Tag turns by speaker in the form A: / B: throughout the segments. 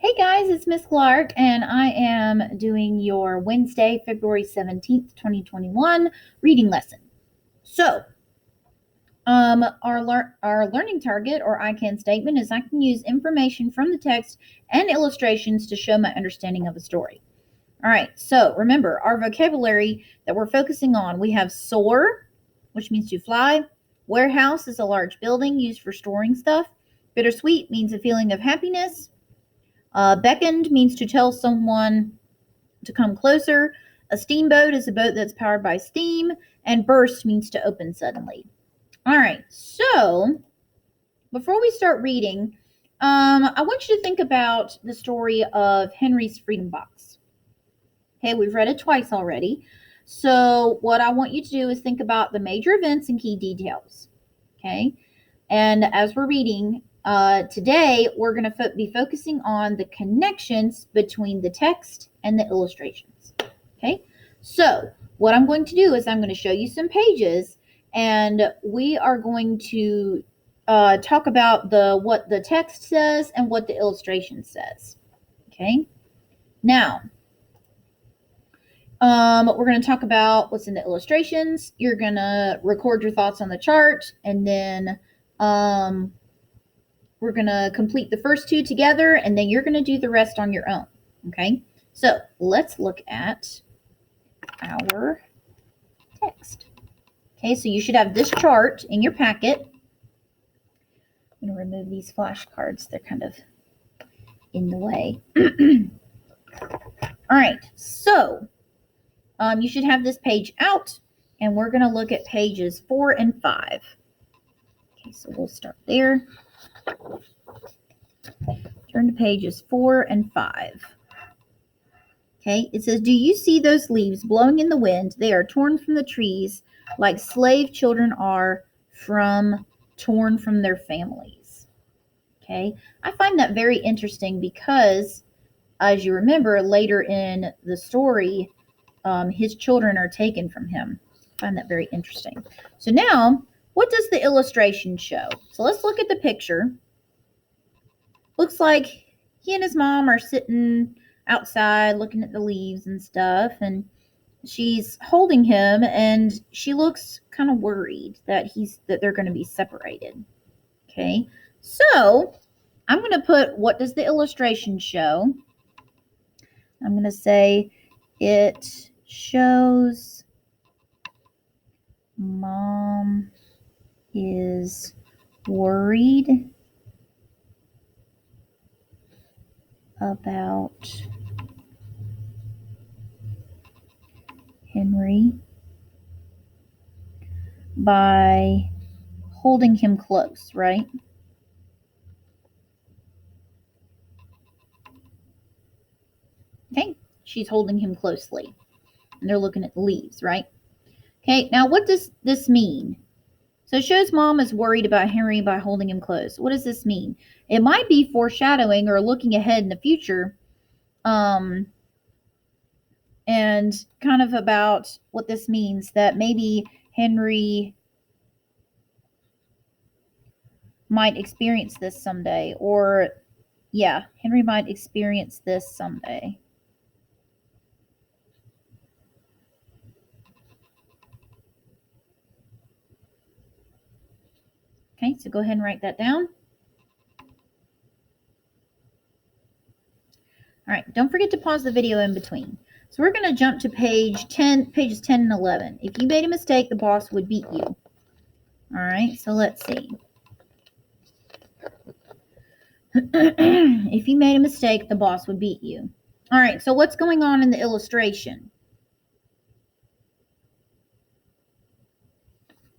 A: Hey guys, it's Miss Clark, and I am doing your Wednesday, February 17th, 2021 reading lesson. So, our learning target or I can statement is I can use information from the text and illustrations to show my understanding of a story. All right, so remember our vocabulary that we're focusing on. We have soar, which means to fly. Warehouse is a large building used for storing stuff. Bittersweet means a feeling of happiness. Beckoned means to tell someone to come closer. A steamboat is a boat that's powered by steam. And burst means to open suddenly. All right, so before we start reading, I want you to think about the story of Henry's Freedom Box. Okay, we've read it twice already. So what I want you to do is think about the major events and key details. Okay, and as we're reading, today we're going to be focusing on the connections between the text and the illustrations. Okay, so what I'm going to do is I'm going to show you some pages, and we are going to talk about what the text says and what the illustration says. Okay, now we're going to talk about what's in the illustrations. You're going to record your thoughts on the chart, and then we're going to complete the first two together, and then you're going to do the rest on your own. Okay, so let's look at our text. Okay, so you should have this chart in your packet. I'm going to remove these flashcards. They're kind of in the way. All right, so you should have this page out, and we're going to look at pages 4 and 5. Okay, so we'll start there. Turn to pages 4 and 5. Okay, it says, do you see those leaves blowing in the wind? They are torn from the trees like slave children are torn from their families. Okay, I find that very interesting because, as you remember, later in the story, his children are taken from him. I find that very interesting. So now, what does the illustration show? So let's look at the picture. Looks like he and his mom are sitting outside looking at the leaves and stuff, and she's holding him, and she looks kind of worried that they're going to be separated. Okay, so I'm going to put, what does the illustration show? I'm going to say it shows mom is worried about Henry by holding him close, right? Okay, she's holding him closely, and they're looking at the leaves, right? Okay, now what does this mean? So it shows mom is worried about Henry by holding him close. What does this mean? It might be foreshadowing or looking ahead in the future, and kind of about what this means, that maybe Henry might experience this someday, or Henry might experience this someday. Okay, so go ahead and write that down. All right, don't forget to pause the video in between. So we're going to jump to pages 10 and 11. If you made a mistake, the boss would beat you. All right, so let's see. If you made a mistake, the boss would beat you. All right, so what's going on in the illustration?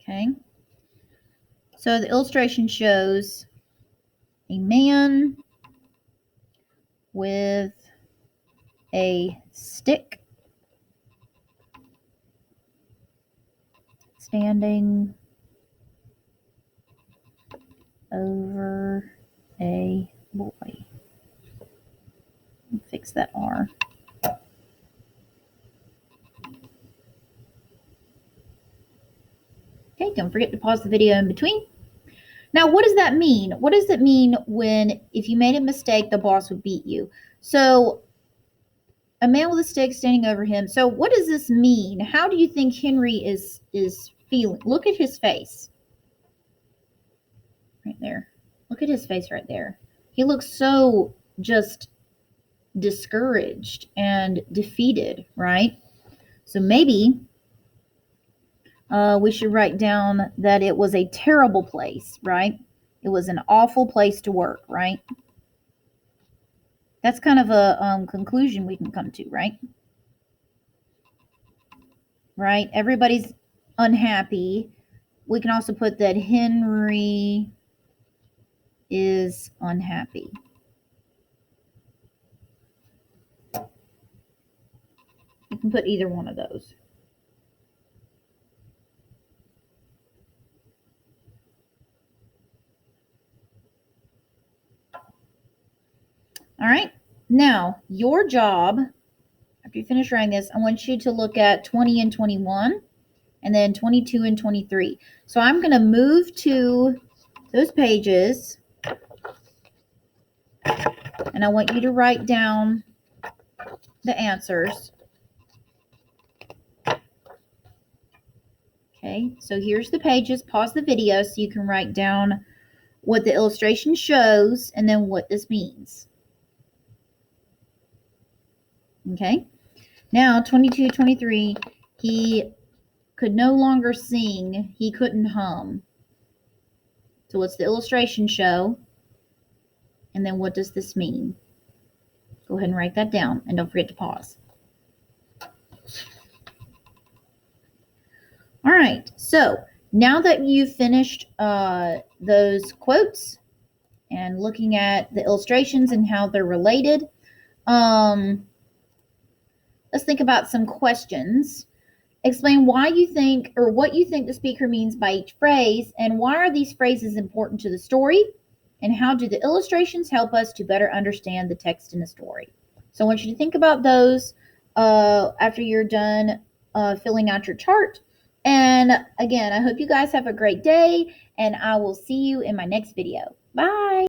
A: Okay. So the illustration shows a man with a stick standing over a boy. Fix that R. Okay, don't forget to pause the video in between. Now, what does that mean? What does it mean when if you made a mistake, the boss would beat you? So, a man with a stick standing over him. So, what does this mean? How do you think Henry is feeling? Look at his face. Right there. Look at his face right there. He looks so just discouraged and defeated, right? So maybe we should write down that it was a terrible place, right? It was an awful place to work, right? That's kind of a conclusion we can come to, right? Right? Everybody's unhappy. We can also put that Henry is unhappy. You can put either one of those. All right. Now, your job, after you finish writing this, I want you to look at 20 and 21, and then 22 and 23. So I'm going to move to those pages, and I want you to write down the answers. Okay, so here's the pages. Pause the video so you can write down what the illustration shows and then what this means. Okay, now 22, 23, he could no longer sing. He couldn't hum. So what's the illustration show? And then what does this mean? Go ahead and write that down, and don't forget to pause. All right, so now that you've finished those quotes and looking at the illustrations and how they're related, let's think about some questions. Explain why you think or what you think the speaker means by each phrase, and why are these phrases important to the story, and how do the illustrations help us to better understand the text in the story? So I want you to think about those after you're done filling out your chart. And again, I hope you guys have a great day, and I will see you in my next video. Bye.